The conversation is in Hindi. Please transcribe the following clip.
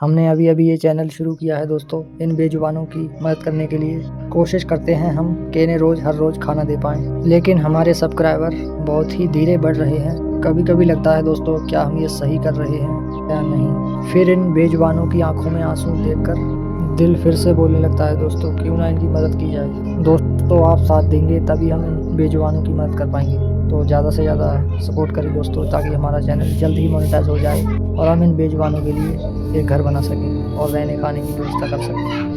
हमने अभी-अभी ये चैनल शुरू किया है दोस्तों, इन बेजुबानों की मदद करने के लिए। कोशिश करते हैं हम कि इन्हें हर रोज़ खाना दे पाएँ। लेकिन हमारे सब्सक्राइबर बहुत ही धीरे बढ़ रहे हैं। कभी-कभी लगता है दोस्तों, क्या हम ये सही कर रहे हैं या नहीं? फिर इन बेजुबानों की आँखों में आँसू देखकर दिल फिर से बोलने लगता है दोस्तों, क्यों ना इनकी मदद की जाए। दोस्तों आप साथ देंगे तभी हम इन बेजुबानों की मदद कर पाएँगे। तो ज़्यादा से ज़्यादा सपोर्ट करें दोस्तों, ताकि हमारा चैनल जल्द ही मोनेटाइज़ हो जाए और हम इन बेजुबानों के लिए एक घर बना सकें और रहने खाने की व्यवस्था कर सकें।